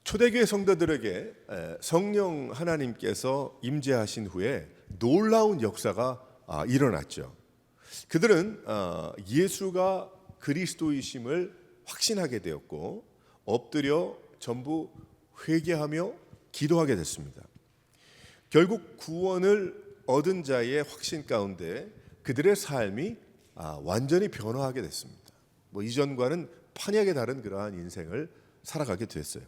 초대교회 성도들에게 성령 하나님께서 임재하신 후에 놀라운 역사가 일어났죠. 그들은 예수가 그리스도이심을 확신하게 되었고 엎드려 전부 회개하며 기도하게 됐습니다. 결국 구원을 얻은 자의 확신 가운데 그들의 삶이 완전히 변화하게 됐습니다. 이전과는 판이하게 다른 그러한 인생을 살아가게 됐어요.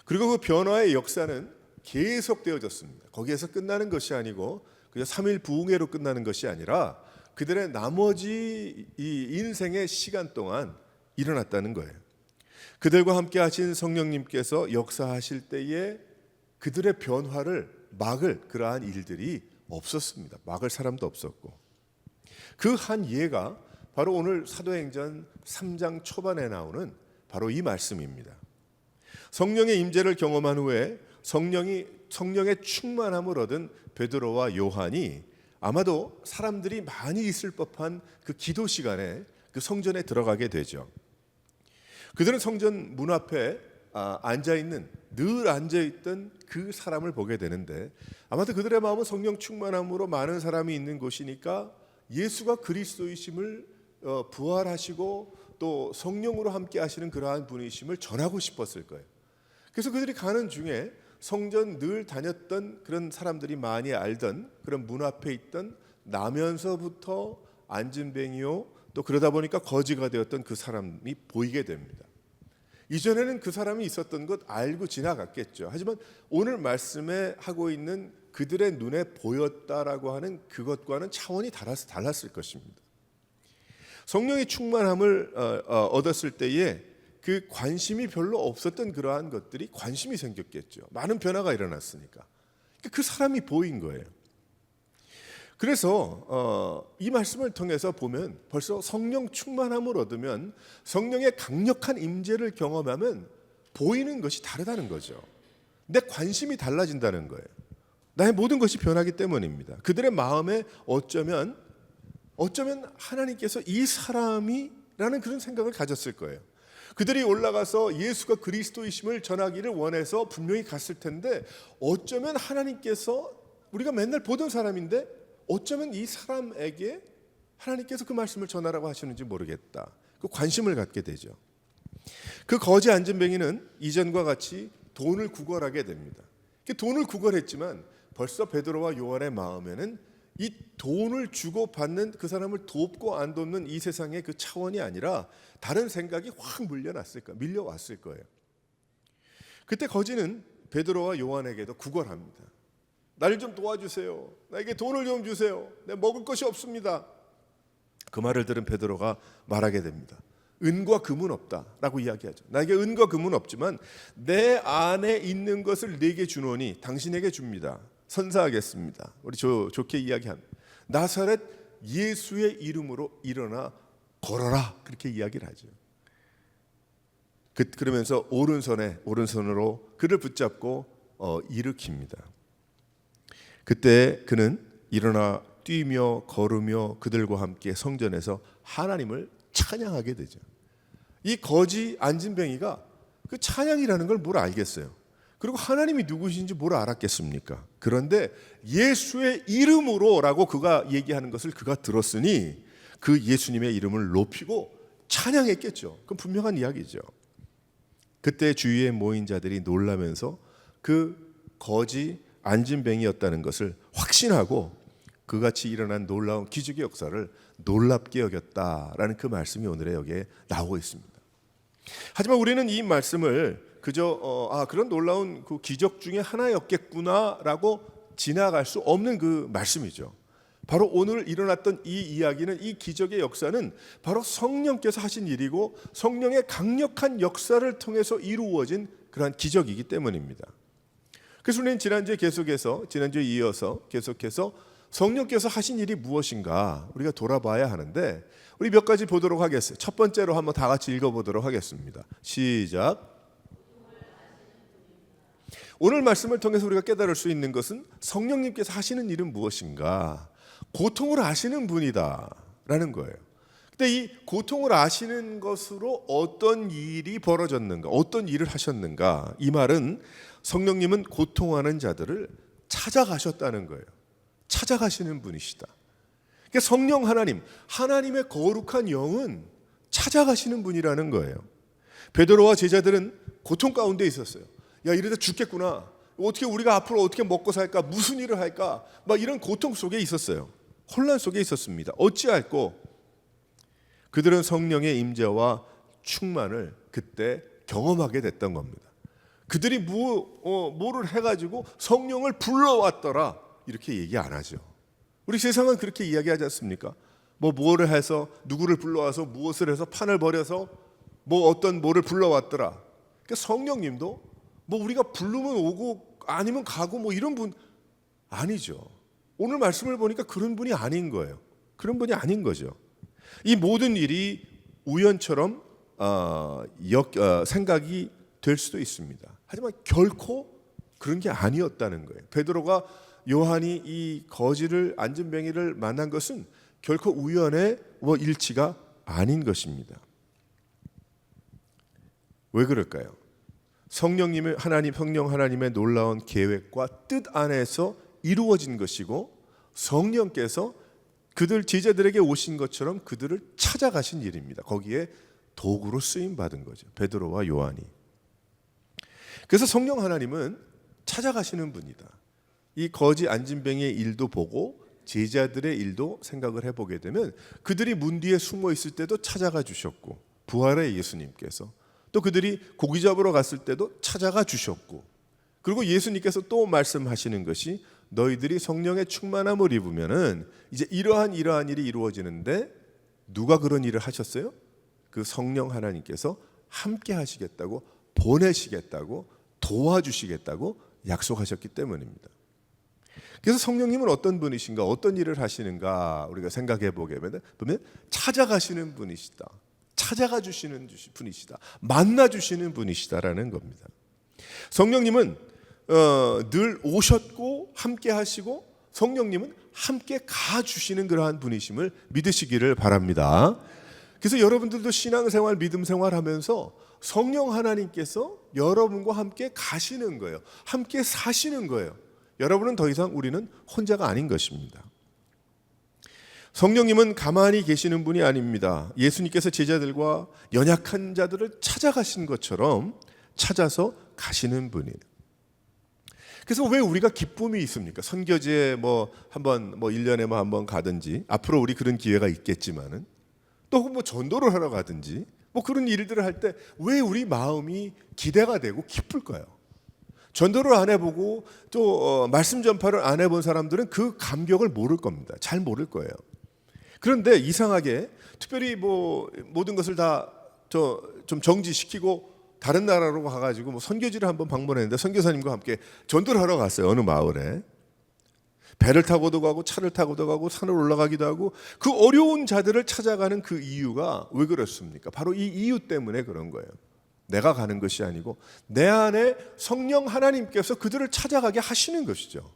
그리고 그 변화의 역사는 계속되어졌습니다. 거기에서 끝나는 것이 아니고 그냥 3일 부흥회로 끝나는 것이 아니라 그들의 나머지 이 인생의 시간 동안 일어났다는 거예요. 그들과 함께 하신 성령님께서 역사하실 때에 그들의 변화를 막을 그러한 일들이 없었습니다. 막을 사람도 없었고, 그 한 예가 바로 오늘 사도행전 3장 초반에 나오는 바로 이 말씀입니다. 성령의 임재를 경험한 후에 성령의 충만함을 얻은 베드로와 요한이 아마도 사람들이 많이 있을 법한 그 기도 시간에 그 성전에 들어가게 되죠. 그들은 성전 문 앞에 늘 앉아있던 그 사람을 보게 되는데, 아마도 그들의 마음은 성령 충만함으로 많은 사람이 있는 곳이니까 예수가 그리스도이심을 부활하시고 또 성령으로 함께 하시는 그러한 분이심을 전하고 싶었을 거예요. 그래서 그들이 가는 중에 성전 늘 다녔던 그런 사람들이 많이 알던 그런 문 앞에 있던 나면서부터 안진뱅이요, 또 그러다 보니까 거지가 되었던 그 사람이 보이게 됩니다. 이전에는 그 사람이 있었던 것 알고 지나갔겠죠. 하지만 오늘 말씀에 하고 있는 그들의 눈에 보였다라고 하는 그것과는 차원이 달랐을 것입니다. 성령의 충만함을 얻었을 때에 그 관심이 별로 없었던 그러한 것들이 관심이 생겼겠죠. 많은 변화가 일어났으니까. 그 사람이 보인 거예요. 그래서 이 말씀을 통해서 보면 벌써 성령 충만함을 얻으면, 성령의 강력한 임재를 경험하면 보이는 것이 다르다는 거죠. 내 관심이 달라진다는 거예요. 나의 모든 것이 변하기 때문입니다. 그들의 마음에 어쩌면 하나님께서 이 사람이라는 그런 생각을 가졌을 거예요. 그들이 올라가서 예수가 그리스도이심을 전하기를 원해서 분명히 갔을 텐데, 어쩌면 하나님께서, 우리가 맨날 보던 사람인데 어쩌면 이 사람에게 하나님께서 그 말씀을 전하라고 하시는지 모르겠다. 그 관심을 갖게 되죠. 그 거지 안진뱅이는 이전과 같이 돈을 구걸하게 됩니다. 돈을 구걸했지만 벌써 베드로와 요한의 마음에는 이 돈을 주고 받는, 그 사람을 돕고 안 돕는 이 세상의 그 차원이 아니라 다른 생각이 확 밀려왔을 거예요. 그때 거지는 베드로와 요한에게도 구걸합니다. 날 좀 도와주세요. 나에게 돈을 좀 주세요. 내가 먹을 것이 없습니다. 그 말을 들은 베드로가 말하게 됩니다. 은과 금은 없다라고 이야기하죠. 나에게 은과 금은 없지만 내 안에 있는 것을 네게 주노니 당신에게 줍니다. 선사하겠습니다. 우리 좋게 이야기합니다. 나사렛 예수의 이름으로 일어나 걸어라, 그렇게 이야기를 하죠. 그러면서 오른손으로 그를 붙잡고 일으킵니다. 그때 그는 일어나 뛰며 걸으며 그들과 함께 성전에서 하나님을 찬양하게 되죠. 이 거지 안진뱅이가 그 찬양이라는 걸 뭘 알겠어요. 그리고 하나님이 누구신지 뭘 알았겠습니까? 그런데 예수의 이름으로라고 그가 얘기하는 것을 그가 들었으니 그 예수님의 이름을 높이고 찬양했겠죠. 그건 분명한 이야기죠. 그때 주위에 모인 자들이 놀라면서 그 거지 안진뱅이였다는 것을 확신하고 그같이 일어난 놀라운 기적의 역사를 놀랍게 여겼다라는 그 말씀이 오늘의 여기에 나오고 있습니다. 하지만 우리는 이 말씀을 그저 그런 놀라운 그 기적 중에 하나였겠구나라고 지나갈 수 없는 그 말씀이죠. 바로 오늘 일어났던 이 이야기는, 이 기적의 역사는 바로 성령께서 하신 일이고 성령의 강력한 역사를 통해서 이루어진 그러한 기적이기 때문입니다. 그래서 우리는 지난주에 이어서 계속해서 성령께서 하신 일이 무엇인가 우리가 돌아봐야 하는데, 우리 몇 가지 보도록 하겠습니다. 첫 번째로 한번 다 같이 읽어보도록 하겠습니다. 시작. 오늘 말씀을 통해서 우리가 깨달을 수 있는 것은 성령님께서 하시는 일은 무엇인가, 고통을 아시는 분이다 라는 거예요. 근데 이 고통을 아시는 것으로 어떤 일이 벌어졌는가, 어떤 일을 하셨는가, 이 말은 성령님은 고통하는 자들을 찾아가셨다는 거예요. 찾아가시는 분이시다. 그러니까 성령 하나님, 하나님의 거룩한 영은 찾아가시는 분이라는 거예요. 베드로와 제자들은 고통 가운데 있었어요. 야, 이러다 죽겠구나. 어떻게 우리가 앞으로 어떻게 먹고 살까? 무슨 일을 할까? 막 이런 고통 속에 있었어요. 혼란 속에 있었습니다. 어찌할꼬 그들은 성령의 임재와 충만을 그때 경험하게 됐던 겁니다. 그들이 뭐를 해가지고 성령을 불러왔더라 이렇게 얘기 안 하죠. 우리 세상은 그렇게 이야기하지 않습니까? 뭐를 해서 누구를 불러와서 무엇을 해서 판을 벌여서 뭐를 불러왔더라. 그러니까 성령님도 우리가 부르면 오고 아니면 가고 이런 분 아니죠. 오늘 말씀을 보니까 그런 분이 아닌 거예요. 그런 분이 아닌 거죠. 이 모든 일이 우연처럼 생각이 될 수도 있습니다. 하지만 결코 그런 게 아니었다는 거예요. 베드로가 요한이 이 거지를 안진뱅이를 만난 것은 결코 우연의 일치가 아닌 것입니다. 왜 그럴까요? 성령 하나님의 놀라운 계획과 뜻 안에서 이루어진 것이고 성령께서 그들 제자들에게 오신 것처럼 그들을 찾아가신 일입니다. 거기에 도구로 쓰임 받은 거죠. 베드로와 요한이. 그래서 성령 하나님은 찾아가시는 분이다. 이 거지 안진뱅이의 일도 보고 제자들의 일도 생각을 해보게 되면 그들이 문 뒤에 숨어 있을 때도 찾아가 주셨고, 부활의 예수님께서 또 그들이 고기 잡으러 갔을 때도 찾아가 주셨고, 그리고 예수님께서 또 말씀하시는 것이 너희들이 성령의 충만함을 입으면은 이제 이러한 일이 이루어지는데, 누가 그런 일을 하셨어요? 그 성령 하나님께서 함께 하시겠다고, 보내시겠다고, 도와주시겠다고 약속하셨기 때문입니다. 그래서 성령님은 어떤 분이신가, 어떤 일을 하시는가 우리가 생각해 보게 보면 찾아가시는 분이시다, 찾아가 주시는 분이시다, 만나 주시는 분이시다라는 겁니다. 성령님은 늘 오셨고 함께 하시고 성령님은 함께 가 주시는 그러한 분이심을 믿으시기를 바랍니다. 그래서 여러분들도 신앙생활, 믿음생활 하면서 성령 하나님께서 여러분과 함께 가시는 거예요. 함께 사시는 거예요. 여러분은 더 이상 우리는 혼자가 아닌 것입니다. 성령님은 가만히 계시는 분이 아닙니다. 예수님께서 제자들과 연약한 자들을 찾아가신 것처럼 찾아서 가시는 분이에요. 그래서 왜 우리가 기쁨이 있습니까? 선교지에 한번 1년에 한번 가든지, 앞으로 우리 그런 기회가 있겠지만은, 또 전도를 하러 가든지 그런 일들을 할 때 왜 우리 마음이 기대가 되고 기쁠까요? 전도를 안 해보고 또 말씀 전파를 안 해본 사람들은 그 감격을 모를 겁니다. 잘 모를 거예요. 그런데 이상하게 특별히 모든 것을 다 좀 정지시키고 다른 나라로 가가지고 선교지를 한번 방문했는데, 선교사님과 함께 전도를 하러 갔어요. 어느 마을에 배를 타고도 가고 차를 타고도 가고 산을 올라가기도 하고, 그 어려운 자들을 찾아가는 그 이유가 왜 그렇습니까? 바로 이 이유 때문에 그런 거예요. 내가 가는 것이 아니고 내 안에 성령 하나님께서 그들을 찾아가게 하시는 것이죠.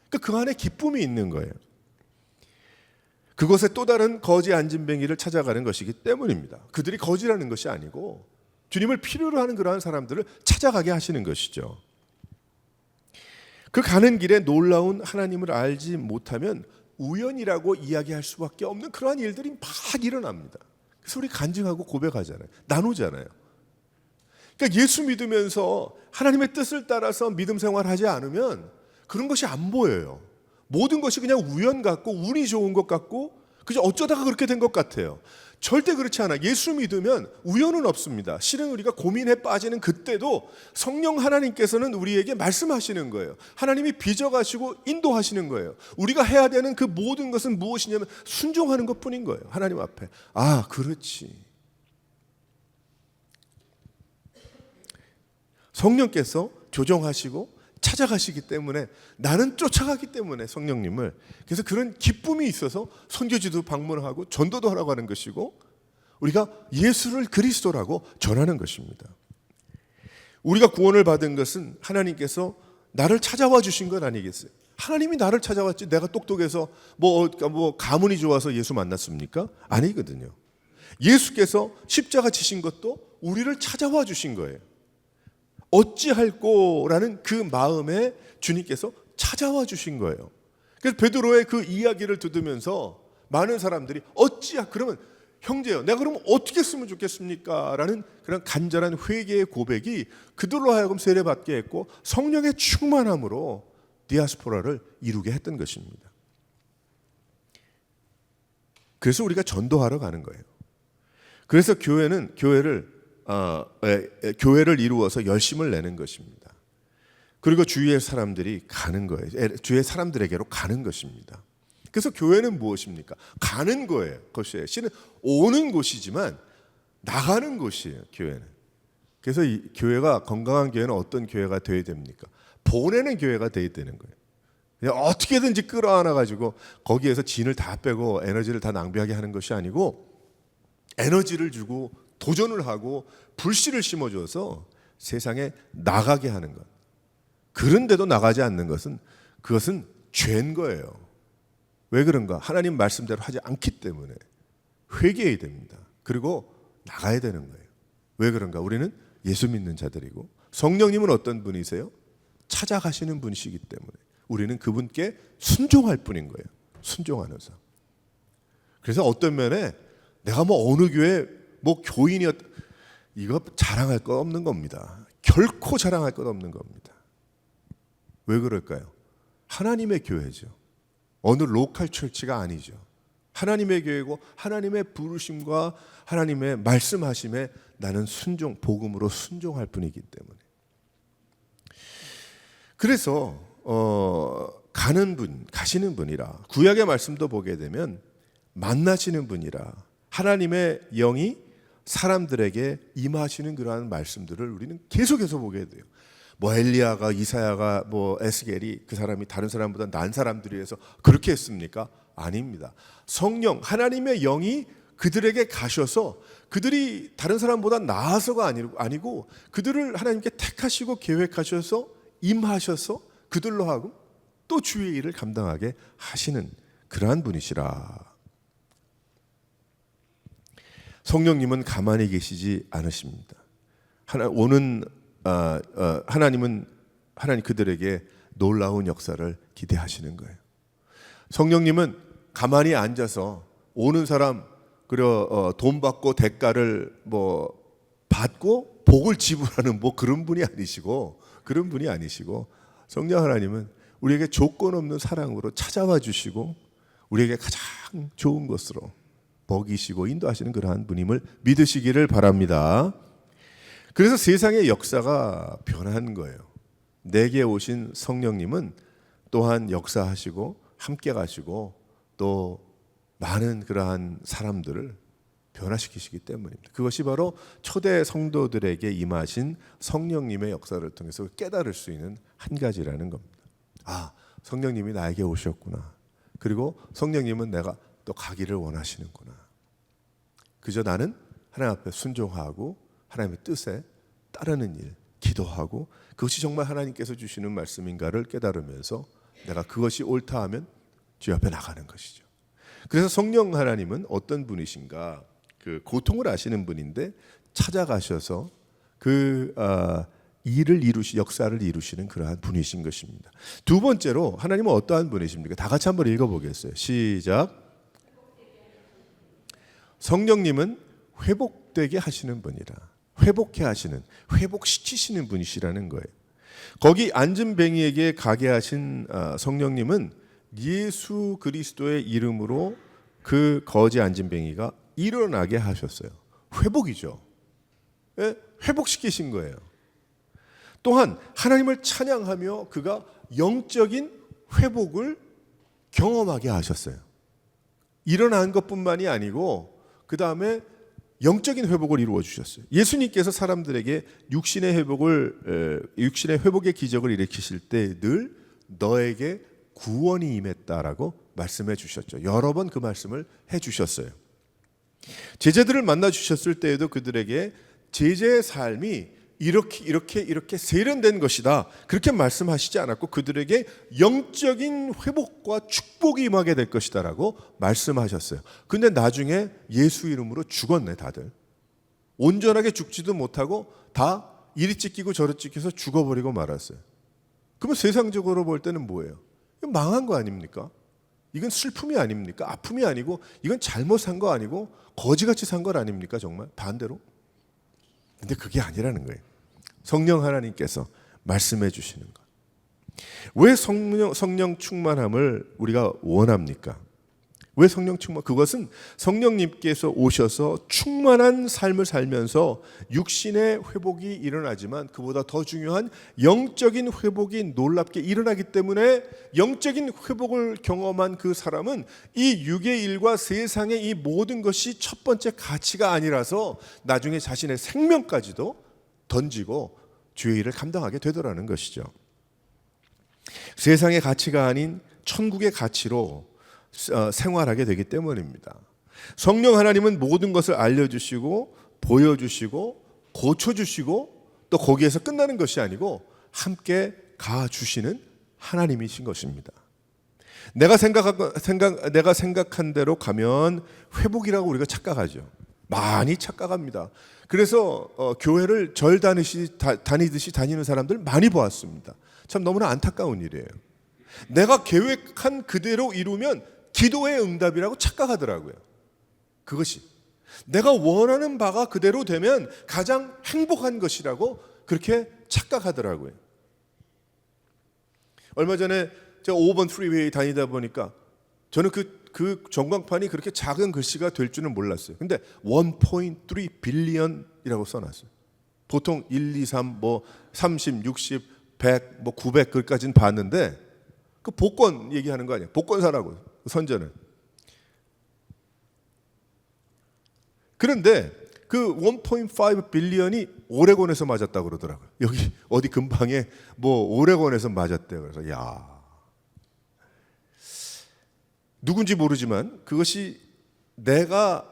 그러니까 그 안에 기쁨이 있는 거예요. 그곳에 또 다른 거지 안진뱅이를 찾아가는 것이기 때문입니다. 그들이 거지라는 것이 아니고 주님을 필요로 하는 그러한 사람들을 찾아가게 하시는 것이죠. 그 가는 길에 놀라운 하나님을 알지 못하면 우연이라고 이야기할 수밖에 없는 그러한 일들이 막 일어납니다. 그래서 우리 간증하고 고백하잖아요. 나누잖아요. 그러니까 예수 믿으면서 하나님의 뜻을 따라서 믿음 생활하지 않으면 그런 것이 안 보여요. 모든 것이 그냥 우연 같고 운이 좋은 것 같고 그저 어쩌다가 그렇게 된 것 같아요. 절대 그렇지 않아. 예수 믿으면 우연은 없습니다. 실은 우리가 고민에 빠지는 그때도 성령 하나님께서는 우리에게 말씀하시는 거예요. 하나님이 빚어가시고 인도하시는 거예요. 우리가 해야 되는 그 모든 것은 무엇이냐면 순종하는 것뿐인 거예요. 하나님 앞에. 아, 그렇지. 성령께서 조정하시고 찾아가시기 때문에, 나는 쫓아가기 때문에 성령님을, 그래서 그런 기쁨이 있어서 선교지도 방문하고 전도도 하라고 하는 것이고, 우리가 예수를 그리스도라고 전하는 것입니다. 우리가 구원을 받은 것은 하나님께서 나를 찾아와 주신 것 아니겠어요? 하나님이 나를 찾아왔지 내가 똑똑해서 가문이 좋아서 예수 만났습니까? 아니거든요. 예수께서 십자가 지신 것도 우리를 찾아와 주신 거예요. 어찌할꼬라는 그 마음에 주님께서 찾아와 주신 거예요. 그래서 베드로의 그 이야기를 들으면서 많은 사람들이 그러면 형제요, 내가 그러면 어떻게 했으면 좋겠습니까? 라는 그런 간절한 회개의 고백이 그들로 하여금 세례받게 했고 성령의 충만함으로 디아스포라를 이루게 했던 것입니다. 그래서 우리가 전도하러 가는 거예요. 그래서 교회를 이루어서 열심을 내는 것입니다. 그리고 주위의 사람들이 가는 거예요. 주위의 사람들에게로 가는 것입니다. 그래서 교회는 무엇입니까? 가는 거예요. 것이에요. 실은 오는 곳이지만 나가는 곳이에요. 교회는. 그래서 이 교회가 건강한 교회는 어떤 교회가 되어야 됩니까? 보내는 교회가 되어야 되는 거예요. 그냥 어떻게든지 끌어안아 가지고 거기에서 진을 다 빼고 에너지를 다 낭비하게 하는 것이 아니고 에너지를 주고 도전을 하고 불씨를 심어줘서 세상에 나가게 하는 것. 그런데도 나가지 않는 것은 그것은 죄인 거예요. 왜 그런가? 하나님 말씀대로 하지 않기 때문에 회개해야 됩니다. 그리고 나가야 되는 거예요. 왜 그런가? 우리는 예수 믿는 자들이고 성령님은 어떤 분이세요? 찾아가시는 분이시기 때문에 우리는 그분께 순종할 뿐인 거예요. 순종하면서. 그래서 어떤 면에 내가 어느 교회 교인이었 이거 자랑할 것 없는 겁니다. 결코 자랑할 것 없는 겁니다. 왜 그럴까요? 하나님의 교회죠. 어느 로컬 철치가 아니죠. 하나님의 교회고 하나님의 부르심과 하나님의 말씀하심에 나는 복음으로 순종할 뿐이기 때문에. 그래서 가시는 분이라 구약의 말씀도 보게 되면 만나시는 분이라 하나님의 영이 사람들에게 임하시는 그러한 말씀들을 우리는 계속해서 보게 돼요. 엘리야가, 이사야가, 에스겔이 그 사람이 다른 사람보다 나은 사람들이 해서 그렇게 했습니까? 아닙니다. 성령, 하나님의 영이 그들에게 가셔서 그들이 다른 사람보다 나아서가 아니고 그들을 하나님께 택하시고 계획하셔서 임하셔서 그들로 하고 또 주의 일을 감당하게 하시는 그러한 분이시라. 성령님은 가만히 계시지 않으십니다. 하나님 그들에게 놀라운 역사를 기대하시는 거예요. 성령님은 가만히 앉아서 오는 사람 돈 받고 대가를 받고 복을 지불하는 그런 분이 아니시고 성령 하나님은 우리에게 조건 없는 사랑으로 찾아와 주시고 우리에게 가장 좋은 것으로 먹이시고 인도하시는 그러한 분임을 믿으시기를 바랍니다. 그래서 세상의 역사가 변한 거예요. 내게 오신 성령님은 또한 역사하시고 함께 가시고 또 많은 그러한 사람들을 변화시키시기 때문입니다. 그것이 바로 초대 성도들에게 임하신 성령님의 역사를 통해서 깨달을 수 있는 한 가지라는 겁니다. 성령님이 나에게 오셨구나. 그리고 성령님은 내가 또 가기를 원하시는구나. 그저 나는 하나님 앞에 순종하고 하나님의 뜻에 따르는 일, 기도하고 그것이 정말 하나님께서 주시는 말씀인가를 깨달으면서 내가 그것이 옳다 하면 주 앞에 나가는 것이죠. 그래서 성령 하나님은 어떤 분이신가? 그 고통을 아시는 분인데 찾아가셔서 역사를 이루시는 그러한 분이신 것입니다. 두 번째로 하나님은 어떠한 분이십니까? 다 같이 한번 읽어보겠어요. 시작. 성령님은 회복되게 하시는 분이라. 회복시키시는 분이시라는 거예요. 거기 앉은 뱅이에게 가게 하신 성령님은 예수 그리스도의 이름으로 그 거지 앉은 뱅이가 일어나게 하셨어요. 회복이죠. 회복시키신 거예요. 또한 하나님을 찬양하며 그가 영적인 회복을 경험하게 하셨어요. 일어난 것뿐만이 아니고 그 다음에 영적인 회복을 이루어 주셨어요. 예수님께서 사람들에게 육신의 회복의 기적을 일으키실 때 늘 너에게 구원이 임했다라고 말씀해 주셨죠. 여러 번 그 말씀을 해 주셨어요. 제자들을 만나 주셨을 때에도 그들에게 제자의 삶이 이렇게 세련된 것이다. 그렇게 말씀하시지 않았고 그들에게 영적인 회복과 축복이 임하게 될 것이다라고 말씀하셨어요. 근데 나중에 예수 이름으로 죽었네, 다들. 온전하게 죽지도 못하고 다 이리 찢기고 저리 찢겨서 죽어버리고 말았어요. 그러면 세상적으로 볼 때는 뭐예요? 이건 망한 거 아닙니까? 이건 슬픔이 아닙니까? 아픔이 아니고 이건 잘못 산 거 아니고 거지같이 산 것 아닙니까? 정말 반대로. 근데 그게 아니라는 거예요. 성령 하나님께서 말씀해 주시는 것. 왜 성령 충만함을 우리가 원합니까? 왜 성령 충만? 그것은 성령님께서 오셔서 충만한 삶을 살면서 육신의 회복이 일어나지만 그보다 더 중요한 영적인 회복이 놀랍게 일어나기 때문에 영적인 회복을 경험한 그 사람은 이 육의 일과 세상의 이 모든 것이 첫 번째 가치가 아니라서 나중에 자신의 생명까지도 던지고 주의 일을 감당하게 되더라는 것이죠. 세상의 가치가 아닌 천국의 가치로 생활하게 되기 때문입니다. 성령 하나님은 모든 것을 알려주시고 보여주시고 고쳐주시고 또 거기에서 끝나는 것이 아니고 함께 가주시는 하나님이신 것입니다. 내가 생각한 대로 가면 회복이라고 우리가 착각하죠. 많이 착각합니다. 그래서 교회를 절 다니듯이 다니는 사람들 많이 보았습니다. 참 너무나 안타까운 일이에요. 내가 계획한 그대로 이루면 기도의 응답이라고 착각하더라고요. 그것이 내가 원하는 바가 그대로 되면 가장 행복한 것이라고 그렇게 착각하더라고요. 얼마 전에 제가 5번 프리웨이 다니다 보니까 저는 그 전광판이 그렇게 작은 글씨가 될 줄은 몰랐어요. 근데 1.3 빌리언이라고 써놨어요. 보통 1, 2, 3, 30, 60, 100, 900 글까지는 봤는데 그 복권 얘기하는 거 아니에요. 복권사라고 선전은. 그런데 그 1.5 빌리언이 오레곤에서 맞았다고 그러더라고요. 여기 어디 근방에 오레곤에서 맞았대요. 그래서 누군지 모르지만 그것이 내가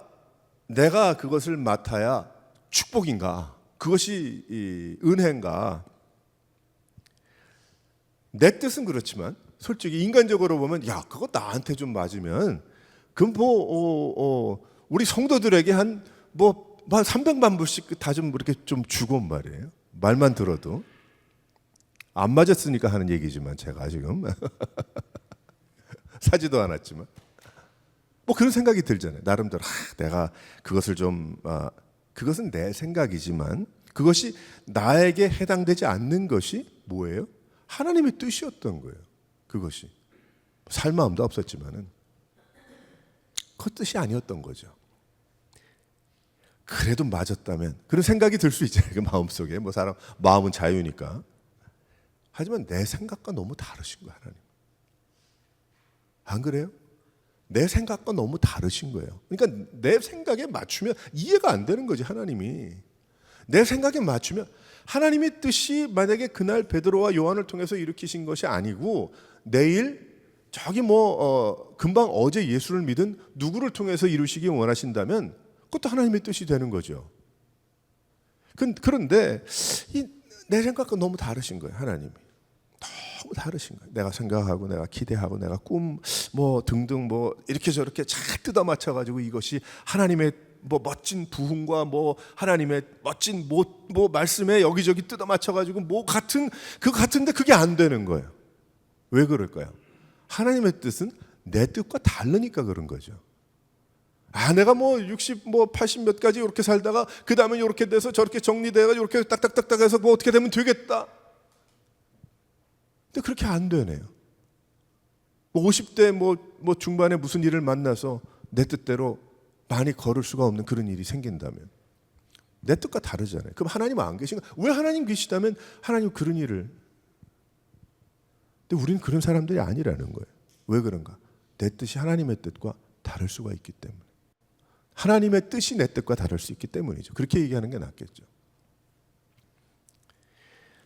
그것을 맡아야 축복인가? 그것이 은혜인가? 내 뜻은 그렇지만 솔직히 인간적으로 보면 그거 나한테 좀 맞으면 그럼 우리 성도들에게 한 300만 불씩 다 좀 이렇게 좀 주고 말이에요. 말만 들어도 안 맞았으니까 하는 얘기지만 제가 지금 사지도 않았지만 그런 생각이 들잖아요. 나름대로 내가 그것을 좀 그것은 내 생각이지만 그것이 나에게 해당되지 않는 것이 뭐예요? 하나님의 뜻이었던 거예요. 그것이 살 마음도 없었지만은 그 뜻이 아니었던 거죠. 그래도 맞았다면 그런 생각이 들 수 있잖아요. 그 마음속에 사람 마음은 자유니까. 하지만 내 생각과 너무 다르신 거예요. 하나님. 안 그래요? 내 생각과 너무 다르신 거예요. 그러니까 내 생각에 맞추면 이해가 안 되는 거지. 하나님이 내 생각에 맞추면 하나님의 뜻이 만약에 그날 베드로와 요한을 통해서 일으키신 것이 아니고 내일 저기 금방 어제 예수를 믿은 누구를 통해서 이루시기 원하신다면 그것도 하나님의 뜻이 되는 거죠. 그런데 내 생각과 너무 다르신 거예요. 하나님이 너무 다르신 거예요. 내가 생각하고 내가 기대하고 내가 꿈 등등 이렇게 저렇게 잘 뜯어 맞춰 가지고 이것이 하나님의 멋진 부흥과 하나님의 멋진 말씀에 여기저기 뜯어 맞춰 가지고 같은데 그게 안 되는 거예요. 왜 그럴까요? 하나님의 뜻은 내 뜻과 다르니까 그런 거죠. 내가 60, 80 몇 가지 이렇게 살다가 그 다음에 이렇게 돼서 저렇게 정리돼가 이렇게 딱딱딱딱 해서 어떻게 되면 되겠다. 근데 그렇게 안 되네요. 50대 중반에 무슨 일을 만나서 내 뜻대로 많이 걸을 수가 없는 그런 일이 생긴다면 내 뜻과 다르잖아요. 그럼 하나님 안 계신가? 왜 하나님 계시다면 하나님 그런 일을. 근데 우리는 그런 사람들이 아니라는 거예요. 왜 그런가? 내 뜻이 하나님의 뜻과 다를 수가 있기 때문에. 하나님의 뜻이 내 뜻과 다를 수 있기 때문이죠. 그렇게 얘기하는 게 낫겠죠.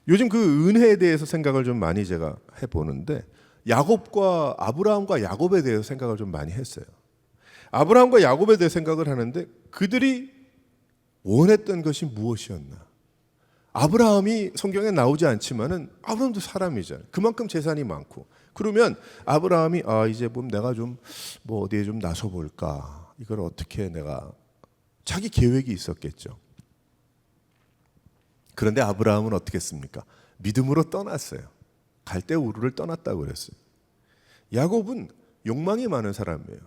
요즘 그 은혜에 대해서 생각을 좀 많이 제가 해보는데 아브라함과 야곱에 대해서 생각을 좀 많이 했어요. 아브라함과 야곱에 대해 생각을 하는데 그들이 원했던 것이 무엇이었나? 아브라함이 성경에 나오지 않지만은 아브라함도 사람이잖아요. 그만큼 재산이 많고. 그러면 아브라함이 이제 뭐 내가 좀 뭐 어디에 좀 나서 볼까? 이걸 어떻게 내가 자기 계획이 있었겠죠. 그런데 아브라함은 어떻게 했습니까? 믿음으로 떠났어요. 갈대 우르를 떠났다고 그랬어요. 야곱은 욕망이 많은 사람이에요.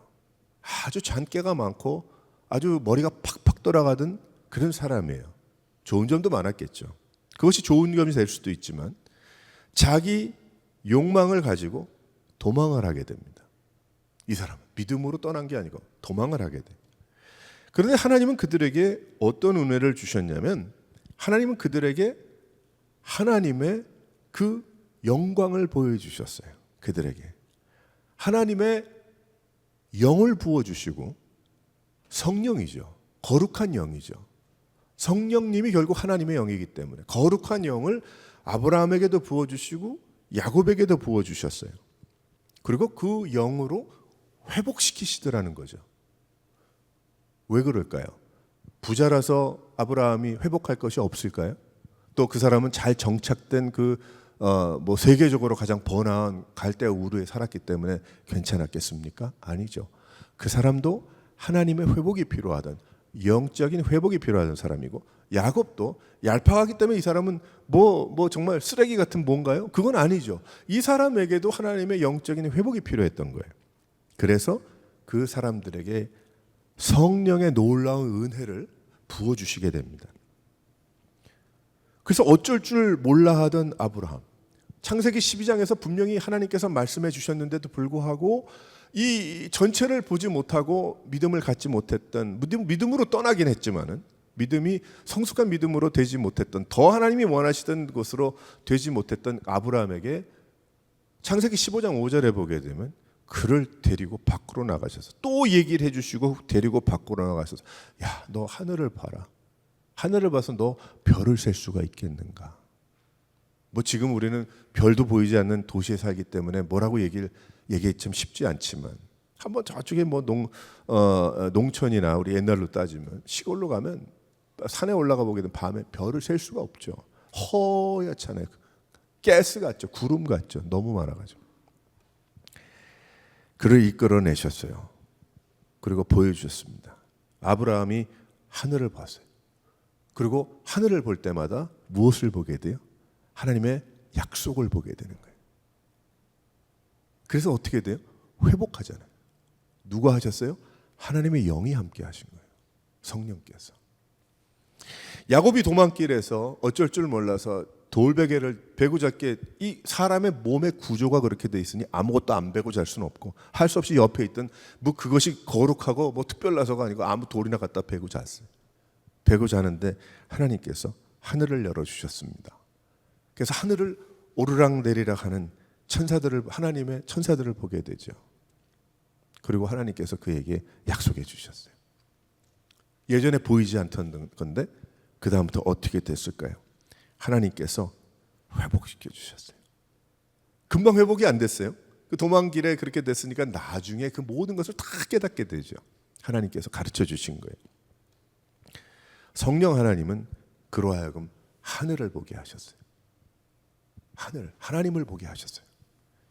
아주 잔깨가 많고 아주 머리가 팍팍 돌아가던 그런 사람이에요. 좋은 점도 많았겠죠. 그것이 좋은 점이 될 수도 있지만 자기 욕망을 가지고 도망을 하게 됩니다. 이 사람은 믿음으로 떠난 게 아니고 도망을 하게 돼요. 그런데 하나님은 그들에게 어떤 은혜를 주셨냐면 하나님은 그들에게 하나님의 그 영광을 보여주셨어요. 그들에게 하나님의 영을 부어주시고 성령이죠. 거룩한 영이죠. 성령님이 결국 하나님의 영이기 때문에 거룩한 영을 아브라함에게도 부어주시고 야곱에게도 부어주셨어요. 그리고 그 영으로 회복시키시더라는 거죠. 왜 그럴까요? 부자라서 아브라함이 회복할 것이 없을까요? 또 그 사람은 잘 정착된 뭐 세계적으로 가장 번화한 갈대아 우르에 살았기 때문에 괜찮았겠습니까? 아니죠. 그 사람도 하나님의 회복이 필요하던 영적인 회복이 필요하던 사람이고 야곱도 얄팍하기 때문에 이 사람은 뭐 정말 쓰레기 같은 뭔가요? 그건 아니죠. 이 사람에게도 하나님의 영적인 회복이 필요했던 거예요. 그래서 그 사람들에게 성령의 놀라운 은혜를 부어주시게 됩니다. 그래서 어쩔 줄 몰라 하던 아브라함, 창세기 12장에서 분명히 하나님께서 말씀해 주셨는데도 불구하고 이 전체를 보지 못하고 믿음을 갖지 못했던, 믿음으로 떠나긴 했지만은 믿음이 성숙한 믿음으로 되지 못했던, 더 하나님이 원하시던 것으로 되지 못했던 아브라함에게 창세기 15장 5절에 보게 되면 그를 데리고 밖으로 나가셔서 또 얘기를 해주시고 데리고 밖으로 나가셔서 야, 너 하늘을 봐라. 하늘을 봐서 너 별을 셀 수가 있겠는가? 뭐 지금 우리는 별도 보이지 않는 도시에 살기 때문에 뭐라고 얘기하기 참 쉽지 않지만 한번 저쪽에 뭐 농촌이나 우리 옛날로 따지면 시골로 가면 산에 올라가 보게 되면 밤에 별을 셀 수가 없죠. 허옇잖아요. 가스 같죠. 구름 같죠. 너무 많아가지고. 그를 이끌어내셨어요. 그리고 보여주셨습니다. 아브라함이 하늘을 봤어요. 그리고 하늘을 볼 때마다 무엇을 보게 돼요? 하나님의 약속을 보게 되는 거예요. 그래서 어떻게 돼요? 회복하잖아요. 누가 하셨어요? 하나님의 영이 함께 하신 거예요. 성령께서. 야곱이 도망길에서 어쩔 줄 몰라서 돌베개를 베고 잡게, 이 사람의 몸의 구조가 그렇게 돼 있으니 아무것도 안 베고 잘 수는 없고 할 수 없이 옆에 있던 뭐 그것이 거룩하고 뭐 특별나서가 아니고 아무 돌이나 갖다 베고 잤어요. 베고 자는데 하나님께서 하늘을 열어주셨습니다. 그래서 하늘을 오르락내리락 하는 천사들을, 하나님의 천사들을 보게 되죠. 그리고 하나님께서 그에게 약속해 주셨어요. 예전에 보이지 않던 건데 그 다음부터 어떻게 됐을까요? 하나님께서 회복시켜 주셨어요. 금방 회복이 안 됐어요. 그 도망길에 그렇게 됐으니까 나중에 그 모든 것을 다 깨닫게 되죠. 하나님께서 가르쳐 주신 거예요. 성령 하나님은 그로 하여금 하늘을 보게 하셨어요. 하나님을 보게 하셨어요.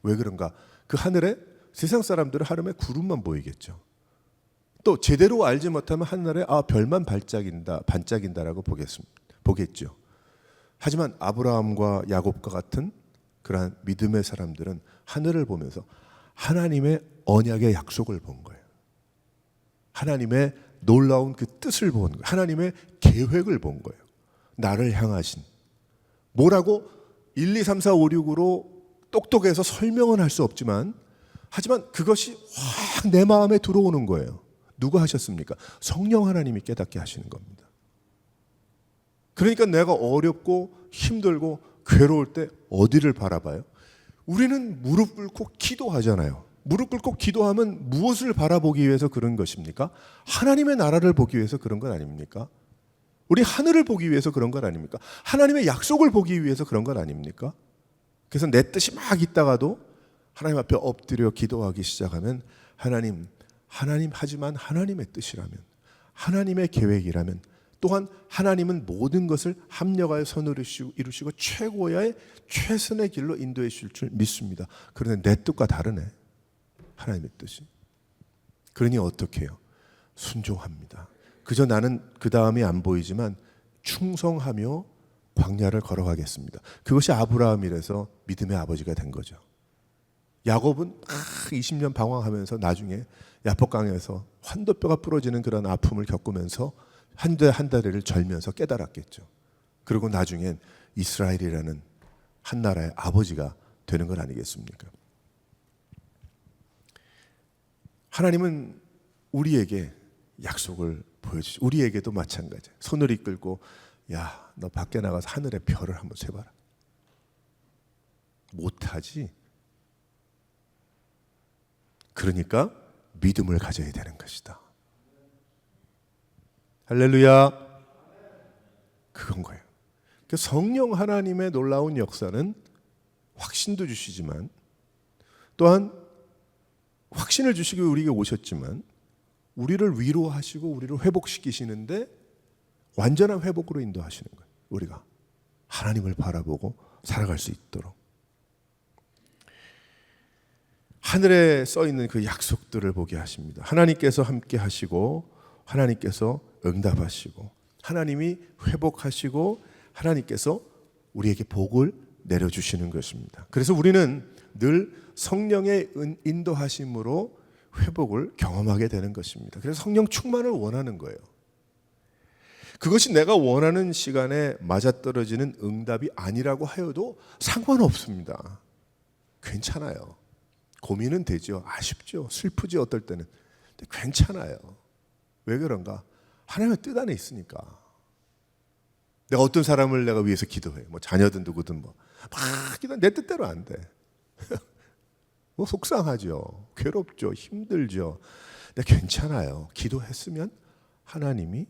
왜 그런가? 그 하늘에 세상 사람들은 하늘에 구름만 보이겠죠. 또 제대로 알지 못하면 하늘에 별만 반짝인다라고 보겠죠. 하지만 아브라함과 야곱과 같은 그러한 믿음의 사람들은 하늘을 보면서 하나님의 언약의 약속을 본 거예요. 하나님의 놀라운 그 뜻을 본 거예요. 하나님의 계획을 본 거예요. 나를 향하신. 뭐라고 1, 2, 3, 4, 5, 6으로 똑똑해서 설명은 할 수 없지만 하지만 그것이 확 내 마음에 들어오는 거예요. 누가 하셨습니까? 성령 하나님이 깨닫게 하시는 겁니다. 그러니까 내가 어렵고 힘들고 괴로울 때 어디를 바라봐요? 우리는 무릎 꿇고 기도하잖아요. 무릎 꿇고 기도하면 무엇을 바라보기 위해서 그런 것입니까? 하나님의 나라를 보기 위해서 그런 건 아닙니까? 우리 하늘을 보기 위해서 그런 건 아닙니까? 하나님의 약속을 보기 위해서 그런 건 아닙니까? 그래서 내 뜻이 막 있다가도 하나님 앞에 엎드려 기도하기 시작하면 하나님 하지만 하나님의 뜻이라면, 하나님의 계획이라면 또한 하나님은 모든 것을 합력하여 선으로 이루시고 최고의 최선의 길로 인도해 주실 줄 믿습니다. 그런데 내 뜻과 다르네. 하나님의 뜻이. 그러니 어떻게 해요? 순종합니다. 그저 나는 그 다음이 안 보이지만 충성하며 광야를 걸어가겠습니다. 그것이 아브라함이라서 믿음의 아버지가 된 거죠. 야곱은 20년 방황하면서 나중에 야복강에서 환도뼈가 부러지는 그런 아픔을 겪으면서 한 다리를 절면서 깨달았겠죠. 그리고 나중엔 이스라엘이라는 한 나라의 아버지가 되는 건 아니겠습니까? 하나님은 우리에게 약속을 보여주시죠. 우리에게도 마찬가지예요. 손을 이끌고 야, 너 밖에 나가서 하늘의 별을 한번 세봐라. 못하지. 그러니까 믿음을 가져야 되는 것이다. 할렐루야. 그건 거예요. 성령 하나님의 놀라운 역사는 확신도 주시지만 또한 확신을 주시기 위해 우리에게 오셨지만 우리를 위로하시고 우리를 회복시키시는데 완전한 회복으로 인도하시는 거예요. 우리가 하나님을 바라보고 살아갈 수 있도록. 하늘에 써 있는 그 약속들을 보게 하십니다. 하나님께서 함께 하시고 하나님께서 응답하시고 하나님이 회복하시고 하나님께서 우리에게 복을 내려주시는 것입니다. 그래서 우리는 늘 성령의 인도하심으로 회복을 경험하게 되는 것입니다. 그래서 성령 충만을 원하는 거예요. 그것이 내가 원하는 시간에 맞아떨어지는 응답이 아니라고 하여도 상관없습니다. 괜찮아요. 고민은 되죠. 아쉽죠. 슬프지 어떨 때는. 근데 괜찮아요. 왜 그런가? 하나님의 뜻 안에 있으니까. 내가 어떤 사람을 내가 위해서 기도해. 뭐 자녀든 누구든 막 기도 내 뜻대로 안 돼. 뭐 속상하죠. 괴롭죠. 힘들죠. 근데 괜찮아요. 기도했으면 하나님이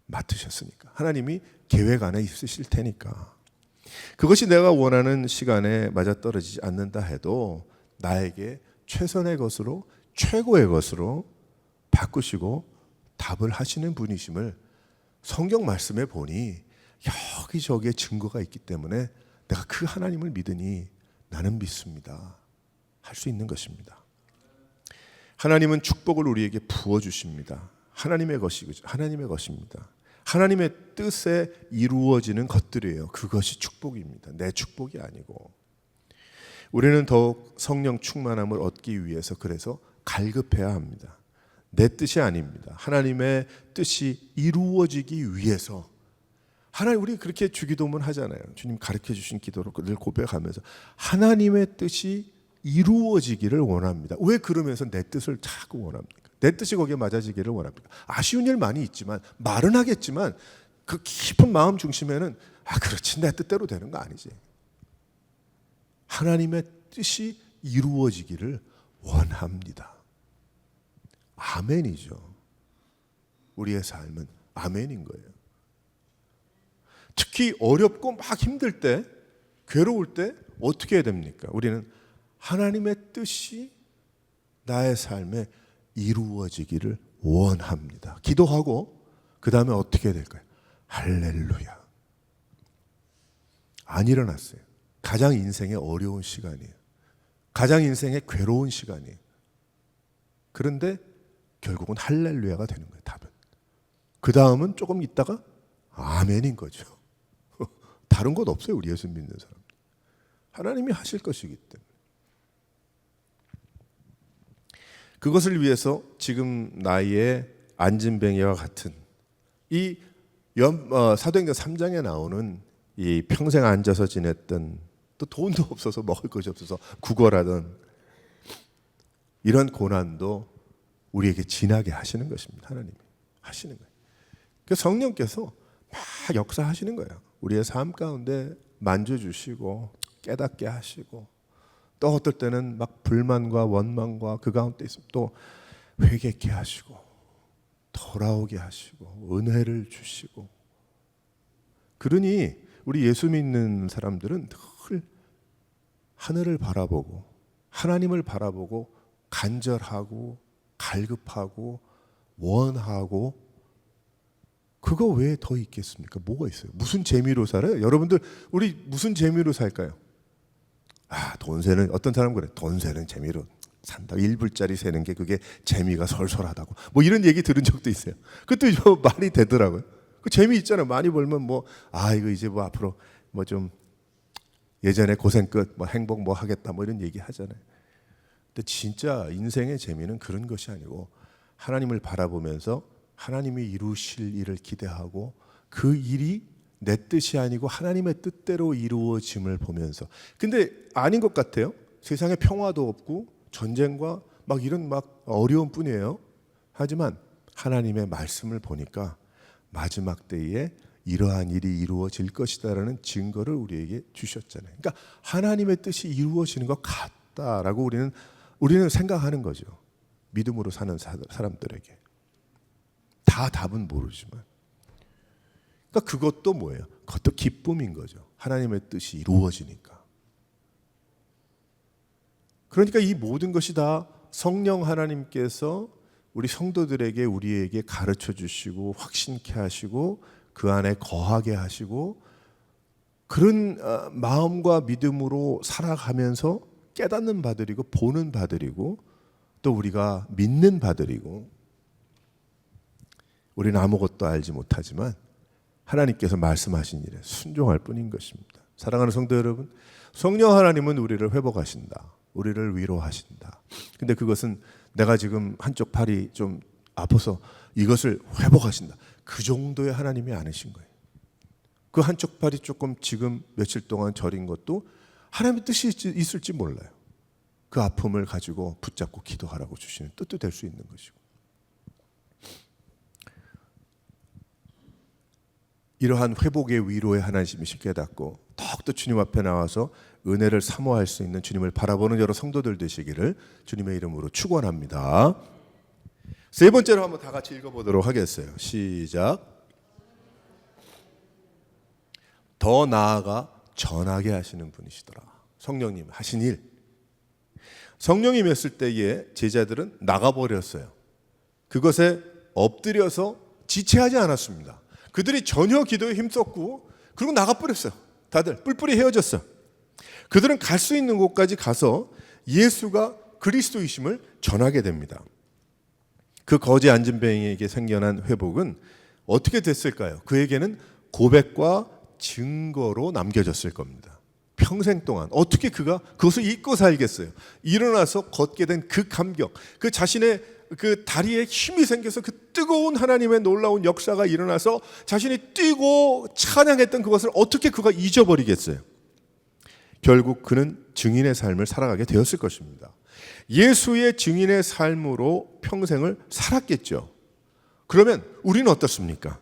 맡으셨으니까. 하나님이 계획 안에 있으실 테니까. 그것이 내가 원하는 시간에 맞아떨어지지 않는다 해도 나에게 최선의 것으로 최고의 것으로 바꾸시고 답을 하시는 분이심을 성경 말씀에 보니 여기저기에 증거가 있기 때문에 내가 그 하나님을 믿으니 나는 믿습니다. 할 수 있는 것입니다. 하나님은 축복을 우리에게 부어주십니다. 하나님의 것입니다. 하나님의 뜻에 이루어지는 것들이에요. 그것이 축복입니다. 내 축복이 아니고. 우리는 더욱 성령 충만함을 얻기 위해서 그래서 갈급해야 합니다. 내 뜻이 아닙니다. 하나님의 뜻이 이루어지기 위해서. 하나님, 우리 그렇게 주기도문 하잖아요. 주님 가르쳐 주신 기도로 늘 고백하면서 하나님의 뜻이 이루어지기를 원합니다. 왜 그러면서 내 뜻을 자꾸 원합니까? 내 뜻이 거기에 맞아지기를 원합니까? 아쉬운 일 많이 있지만 말은 하겠지만 그 깊은 마음 중심에는 그렇지 내 뜻대로 되는 거 아니지. 하나님의 뜻이 이루어지기를 원합니다. 아멘이죠. 우리의 삶은 아멘인 거예요. 특히 어렵고 막 힘들 때, 괴로울 때 어떻게 해야 됩니까? 우리는 하나님의 뜻이 나의 삶에 이루어지기를 원합니다. 기도하고 그 다음에 어떻게 해야 될까요? 할렐루야. 안 일어났어요. 가장 인생의 어려운 시간이에요. 가장 인생의 괴로운 시간이에요. 그런데 결국은 할렐루야가 되는 거예요. 답은. 그 다음은 조금 있다가 아멘인 거죠. 다른 것 없어요. 우리 예수 믿는 사람. 하나님이 하실 것이기 때문에. 그것을 위해서 지금 나이의 안진뱅이와 같은 이 사도행전 3장에 나오는 이 평생 앉아서 지냈던 또 돈도 없어서 먹을 것이 없어서 구걸하던 이런 고난도 우리에게 지나게 하시는 것입니다. 하나님이 하시는 거예요. 그래서 성령께서 막 역사하시는 거예요. 우리의 삶 가운데 만져주시고 깨닫게 하시고 또 어떨 때는 막 불만과 원망과 그 가운데 있으면 또 회개케 하시고 돌아오게 하시고 은혜를 주시고. 그러니 우리 예수 믿는 사람들은 늘 하늘을 바라보고 하나님을 바라보고 간절하고 갈급하고 원하고 그거 왜 더 있겠습니까? 뭐가 있어요? 무슨 재미로 살아요? 여러분들 우리 무슨 재미로 살까요? 돈 세는, 어떤 사람은 그래. 돈 세는 재미로 산다. 1불짜리 세는 게 그게 재미가 설설하다고. 뭐 이런 얘기 들은 적도 있어요. 그것도 말이 되더라고요. 그 재미 있잖아요. 많이 벌면 이거 이제 앞으로 좀 예전에 고생 끝, 행복 하겠다, 이런 얘기 하잖아요. 근데 진짜 인생의 재미는 그런 것이 아니고 하나님을 바라보면서 하나님이 이루실 일을 기대하고 그 일이 내 뜻이 아니고 하나님의 뜻대로 이루어짐을 보면서. 근데 아닌 것 같아요. 세상에 평화도 없고 전쟁과 이런 어려운 뿐이에요. 하지만 하나님의 말씀을 보니까 마지막 때에 이러한 일이 이루어질 것이다라는 증거를 우리에게 주셨잖아요. 그러니까 하나님의 뜻이 이루어지는 것 같다라고 우리는 생각하는 거죠. 믿음으로 사는 사람들에게. 다 답은 모르지만. 그러니까 그것도 뭐예요? 그것도 기쁨인 거죠. 하나님의 뜻이 이루어지니까. 그러니까 이 모든 것이 다 성령 하나님께서 우리 성도들에게, 우리에게 가르쳐 주시고 확신케 하시고 그 안에 거하게 하시고 그런 마음과 믿음으로 살아가면서 깨닫는 바들이고 보는 바들이고 또 우리가 믿는 바들이고, 우리는 아무것도 알지 못하지만 하나님께서 말씀하신 일에 순종할 뿐인 것입니다. 사랑하는 성도 여러분, 성령 하나님은 우리를 회복하신다. 우리를 위로하신다. 근데 그것은 내가 지금 한쪽 팔이 좀 아파서 이것을 회복하신다. 그 정도의 하나님이 아니신 거예요. 그 한쪽 팔이 조금 지금 며칠 동안 저린 것도 하나님의 뜻이 있을지 몰라요. 그 아픔을 가지고 붙잡고 기도하라고 주시는 뜻도 될 수 있는 것이고. 이러한 회복의 위로의 하나님이시 깨닫고 더욱더 주님 앞에 나와서 은혜를 사모할 수 있는 주님을 바라보는 여러 성도들 되시기를 주님의 이름으로 축원합니다. 세 번째로 한번 다 같이 읽어보도록 하겠어요. 시작. 더 나아가 전하게 하시는 분이시더라. 성령님 하신 일. 성령이 임했을 때에 제자들은 나가버렸어요. 그것에 엎드려서 지체하지 않았습니다. 그들이 전혀 기도에 힘썼고 그리고 나가버렸어요. 다들 뿔뿔이 헤어졌어요. 그들은 갈 수 있는 곳까지 가서 예수가 그리스도이심을 전하게 됩니다. 그 거지 안진뱅이에게 생겨난 회복은 어떻게 됐을까요? 그에게는 고백과 증거로 남겨졌을 겁니다. 평생 동안 어떻게 그가 그것을 잊고 살겠어요? 일어나서 걷게 된 그 감격, 그 자신의 그 다리에 힘이 생겨서 그 뜨거운 하나님의 놀라운 역사가 일어나서 자신이 뛰고 찬양했던 그것을 어떻게 그가 잊어버리겠어요? 결국 그는 증인의 삶을 살아가게 되었을 것입니다. 예수의 증인의 삶으로 평생을 살았겠죠. 그러면 우리는 어떻습니까?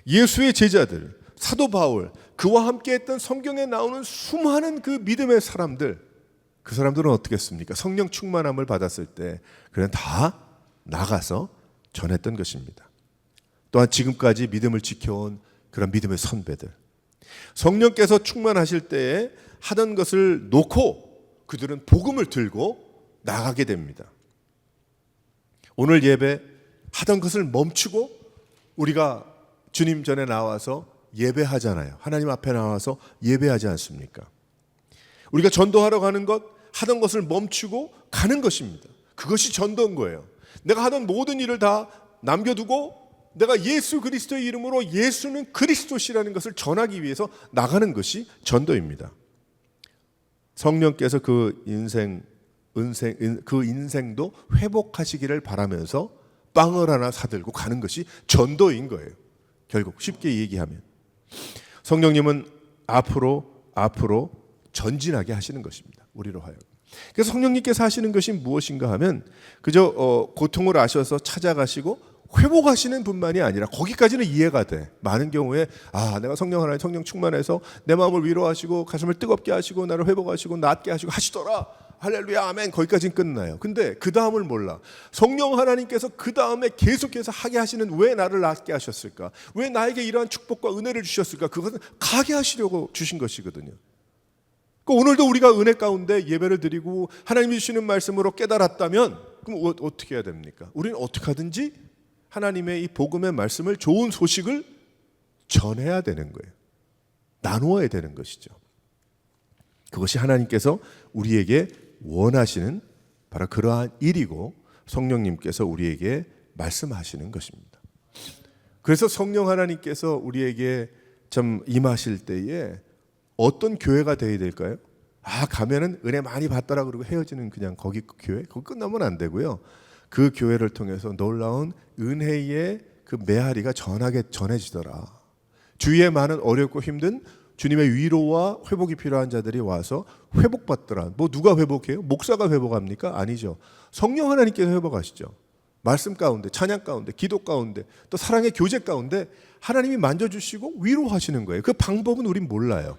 예수의 제자들, 사도 바울, 그와 함께 했던 성경에 나오는 수많은 그 믿음의 사람들, 그 사람들은 어떻겠습니까? 성령 충만함을 받았을 때 그냥 다 나가서 전했던 것입니다. 또한 지금까지 믿음을 지켜온 그런 믿음의 선배들, 성령께서 충만하실 때에 하던 것을 놓고 그들은 복음을 들고 나가게 됩니다. 오늘 예배 하던 것을 멈추고 우리가 주님 전에 나와서 예배하잖아요. 하나님 앞에 나와서 예배하지 않습니까? 우리가 전도하러 가는 것, 하던 것을 멈추고 가는 것입니다. 그것이 전도인 거예요. 내가 하던 모든 일을 다 남겨두고 내가 예수 그리스도의 이름으로 예수는 그리스도시라는 것을 전하기 위해서 나가는 것이 전도입니다. 성령께서 그 인생도 회복하시기를 바라면서 빵을 하나 사들고 가는 것이 전도인 거예요. 결국 쉽게 얘기하면 성령님은 앞으로 전진하게 하시는 것입니다. 우리로 하여금. 그래서 성령님께서 하시는 것이 무엇인가 하면 그저 고통을 아셔서 찾아가시고 회복하시는 분만이 아니라 거기까지는 이해가 돼. 많은 경우에 내가 성령 하나님 성령 충만해서 내 마음을 위로하시고 가슴을 뜨겁게 하시고 나를 회복하시고 낫게 하시고 하시더라. 할렐루야 아멘. 거기까지는 끝나요. 근데 그 다음을 몰라. 성령 하나님께서 그 다음에 계속해서 하게 하시는, 왜 나를 낫게 하셨을까? 왜 나에게 이러한 축복과 은혜를 주셨을까? 그것은 가게 하시려고 주신 것이거든요. 오늘도 우리가 은혜 가운데 예배를 드리고 하나님이 주시는 말씀으로 깨달았다면 그럼 어떻게 해야 됩니까? 우리는 어떻게 하든지 하나님의 이 복음의 말씀을, 좋은 소식을 전해야 되는 거예요. 나누어야 되는 것이죠. 그것이 하나님께서 우리에게 원하시는 바로 그러한 일이고 성령님께서 우리에게 말씀하시는 것입니다. 그래서 성령 하나님께서 우리에게 좀 임하실 때에 어떤 교회가 되어야 될까요? 가면은 은혜 많이 받더라 그러고 헤어지는 그냥 거기 교회? 거기 끝나면 안 되고요. 그 교회를 통해서 놀라운 은혜의 그 메아리가 전해지더라. 주위에 많은 어렵고 힘든 주님의 위로와 회복이 필요한 자들이 와서 회복받더라. 뭐 누가 회복해요? 목사가 회복합니까? 아니죠. 성령 하나님께서 회복하시죠. 말씀 가운데, 찬양 가운데, 기도 가운데, 또 사랑의 교제 가운데 하나님이 만져주시고 위로하시는 거예요. 그 방법은 우린 몰라요.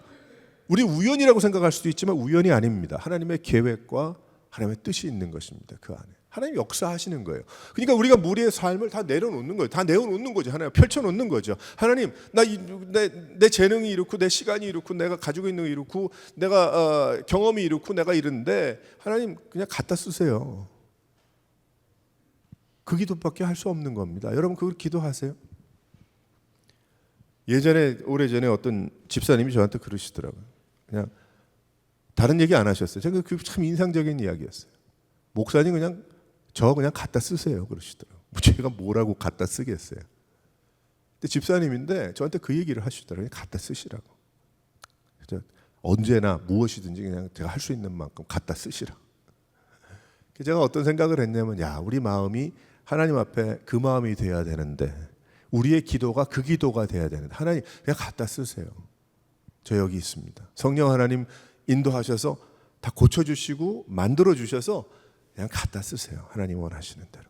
우리 우연이라고 생각할 수도 있지만 우연이 아닙니다. 하나님의 계획과 하나님의 뜻이 있는 것입니다. 그 안에 하나님이 역사하시는 거예요. 그러니까 우리가 우리의 삶을 다 내려놓는 거예요. 다 내어놓는 거죠. 하나님 펼쳐놓는 거죠. 하나님, 내 재능이 이렇고, 내 시간이 이렇고, 내가 가지고 있는 게 이렇고, 내가 경험이 이렇고, 내가 이런데 하나님 그냥 갖다 쓰세요. 그 기도밖에 할 수 없는 겁니다. 여러분 그걸 기도하세요. 오래전에 어떤 집사님이 저한테 그러시더라고요. 그냥 다른 얘기 안 하셨어요. 제가 그 참 인상적인 이야기였어요. 목사님 그냥 갖다 쓰세요 그러시더라고요. 제가 뭐라고 갖다 쓰겠어요. 근데 집사님인데 저한테 그 얘기를 하시더라고요. 갖다 쓰시라고. 언제나 무엇이든지 그냥 제가 할 수 있는 만큼 갖다 쓰시라. 제가 어떤 생각을 했냐면, 우리 마음이 하나님 앞에 그 마음이 돼야 되는데, 우리의 기도가 그 기도가 돼야 되는데, 하나님 그냥 갖다 쓰세요. 저 여기 있습니다. 성령 하나님 인도하셔서 다 고쳐주시고 만들어주셔서 그냥 갖다 쓰세요. 하나님 원하시는 대로.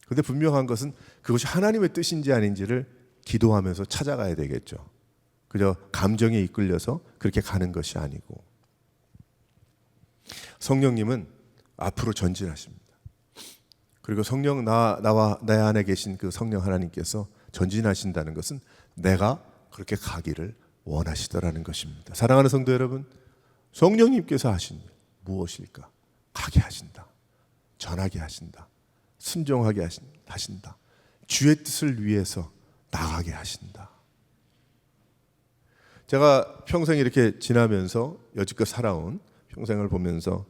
그런데 분명한 것은 그것이 하나님의 뜻인지 아닌지를 기도하면서 찾아가야 되겠죠. 그저 감정에 이끌려서 그렇게 가는 것이 아니고, 성령님은 앞으로 전진하십니다. 그리고 성령 나와 내 안에 계신 그 성령 하나님께서 전진하신다는 것은 내가 그렇게 가기를 원하시더라는 것입니다. 사랑하는 성도 여러분, 성령님께서 하신 무엇일까? 가게 하신다. 전하게 하신다. 순종하게 하신다. 주의 뜻을 위해서 나가게 하신다. 제가 평생 이렇게 지나면서 여지껏 살아온 평생을 보면서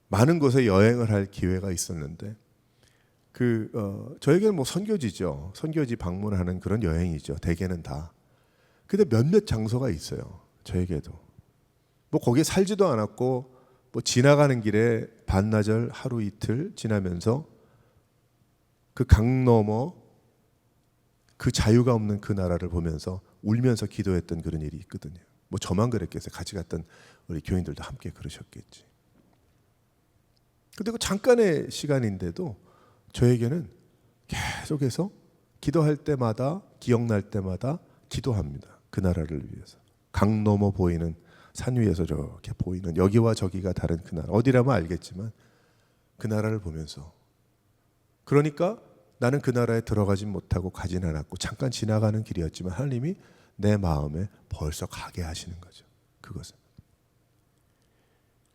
많은 곳에 여행을 할 기회가 있었는데, 저에게는 뭐 선교지죠. 선교지 방문하는 그런 여행이죠. 대개는 다. 근데 몇몇 장소가 있어요. 저에게도. 뭐 거기에 살지도 않았고, 뭐 지나가는 길에 반나절 하루 이틀 지나면서 그 강 너머 그 자유가 없는 그 나라를 보면서 울면서 기도했던 그런 일이 있거든요. 뭐 저만 그랬겠어요. 같이 갔던 우리 교인들도 함께 그러셨겠지. 근데 그 잠깐의 시간인데도 저에게는 계속해서 기도할 때마다, 기억날 때마다 기도합니다. 그 나라를 위해서. 강 너머 보이는, 산 위에서 저렇게 보이는, 여기와 저기가 다른 그 나라, 어디라면 알겠지만 그 나라를 보면서, 그러니까 나는 그 나라에 들어가진 못하고 가진 않았고 잠깐 지나가는 길이었지만 하나님이 내 마음에 벌써 가게 하시는 거죠. 그것은.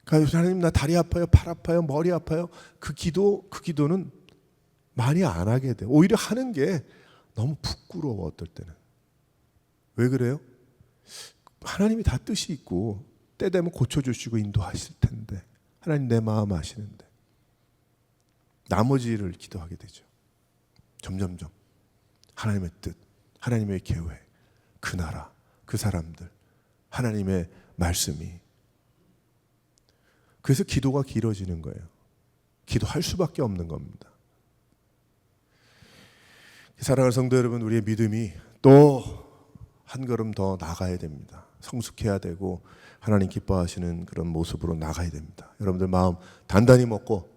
그러니까 하나님 나 다리 아파요, 팔 아파요, 머리 아파요. 그 기도는 많이 안 하게 돼요. 오히려 하는 게 너무 부끄러워. 어떨 때는. 왜 그래요? 하나님이 다 뜻이 있고 때 되면 고쳐주시고 인도하실 텐데, 하나님 내 마음 아시는데 나머지를 기도하게 되죠. 점점점 하나님의 뜻, 하나님의 계획, 그 나라, 그 사람들, 하나님의 말씀이. 그래서 기도가 길어지는 거예요. 기도할 수밖에 없는 겁니다. 사랑하는 성도 여러분, 우리의 믿음이 또 한 걸음 더 나가야 됩니다. 성숙해야 되고 하나님 기뻐하시는 그런 모습으로 나가야 됩니다. 여러분들 마음 단단히 먹고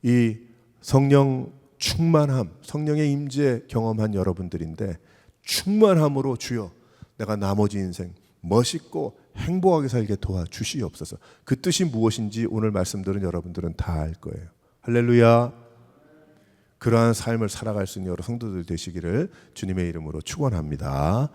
이 성령 충만함, 성령의 임재 경험한 여러분들인데, 충만함으로 주여 내가 나머지 인생 멋있고 행복하게 살게 도와주시옵소서. 그 뜻이 무엇인지 오늘 말씀 들은 여러분들은 다 알 거예요. 할렐루야. 그러한 삶을 살아갈 수 있는 여러 성도들 되시기를 주님의 이름으로 축원합니다.